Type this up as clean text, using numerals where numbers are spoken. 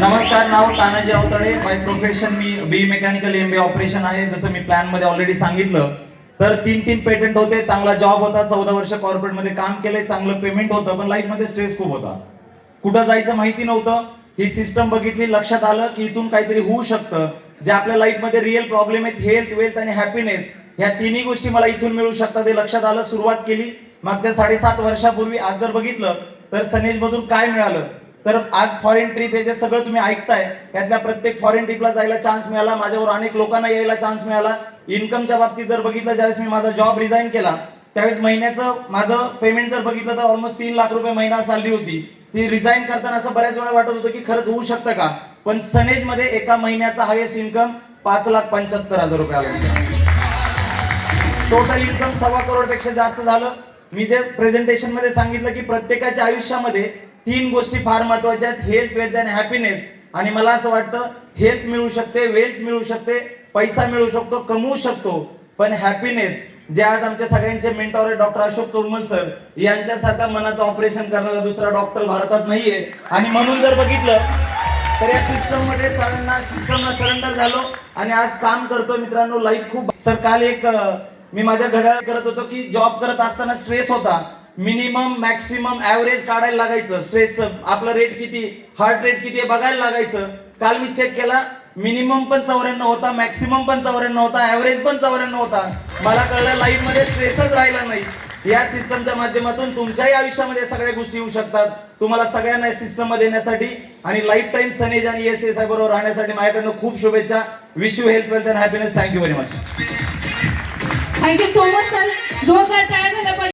नमस्कार, नाव Tanaji Avatade. By profession मी बी मेकॅनिकल MBA ऑपरेशन आहे. जसं मी प्लॅन मध्ये ऑलरेडी सांगितलं, तर 3 पेटंट होते, चांगला जॉब होता, 14 वर्ष कॉर्पोरेट मध्ये काम केले, चांगलं पेमेंट होतं, पण लाईफ मध्ये स्ट्रेस खूप होता. कुठं जायचं माहिती नव्हतं. ही सिस्टम बघितली, लक्षात आलं की इथून काहीतरी होऊ शकतं. जे आपल्या लाईफ मध्ये रिअल प्रॉब्लेम आहेत, हेल्थ, वेल्थ आणि हॅपीनेस, ह्या तिन्ही गोष्टी मला इथून मिळू शकतात हे लक्षात आलं. सुरुवात केली मागच्या 7.5 वर्षापूर्वी. आज जर बघितलं तर सनेज मधून काय मिळालं, तर आज फॉरेन ट्रिप हे जे सगळं तुम्ही ऐकताय, त्यातल्या प्रत्येक फॉरेन ट्रिपला जायला चान्स मिळाला. माझ्यावर अनेक लोकांना यायला चान्स मिळाला. इन्कमच्या बाबतीत जर बघितलं, ज्यावेळेस मी माझा जॉब रिझाईन केला त्यावेळेस महिन्याचं माझं पेमेंट जर बघितलं तर ऑलमोस्ट 3 लाख रुपये महिना सॅलरी होती. ती रिझाईन करताना असं बऱ्याच वेळा वाटत होतं की खरंच होऊ शकतं का, पण सनेज मध्ये एका महिन्याचा हायेस्ट इन्कम 5,75,000 रुपये आला. टोटल इन्कम 1.25 करोड पेक्षा जास्त झालं. मी जे प्रेझेंटेशन मध्ये सांगितलं की प्रत्येकाच्या आयुष्यामध्ये 3 गोष्टी फार महत्वाच्या आहेत, हेल्थ, वेल्थ आणि हॅपीनेस. आणि मला असं वाटतं हेल्थ मिळू शकते, वेल्थ मिळू शकते, पैसा मिळू शकतो, कमवू शकतो, पण हॅपीनेस, जे आज आमच्या सगळ्यांचे मेंटॉर आहे डॉक्टर अशोक तोरमल सर, यांच्यासारखा मनाचं ऑपरेशन करणारा दुसरा डॉक्टर भारतात नाहीये. आणि म्हणून जर बघितलं तर या सिस्टममध्ये सिस्टमला सरेंडर झालो आणि आज काम करतो. मित्रांनो, लाईफ खूप. सर, काल मी माझ्या घड्याळ करत होतो की जॉब करत असताना स्ट्रेस होता. मिनिमम, मॅक्सिमम, ऍव्हरेज काढायला लागायचं. स्ट्रेस आपलं रेट किती, हार्ट रेट किती आहे बघायला लागायचं. काल मी चेक केला, मिनिमम पण 94 होता, मॅक्सिमम पण 94 होता, ऍव्हरेज पण 94 होता. मला कळलं लाईफ मध्ये स्ट्रेसच राहिला नाही. या सिस्टमच्या माध्यमातून तुमच्याही आयुष्यामध्ये सगळ्या गोष्टी येऊ शकतात. तुम्हाला सगळ्यांना सिस्टम मध्ये येण्यासाठी आणि लाईफ टाइम सनेज आणि SSI बरोबर राहण्यासाठी माझ्याकडनं खूप शुभेच्छा. Wish you health, wealth and happiness. Thank you very much. Thank you so much sir. जोरदार टाळ्या झाल्या पाहिजे.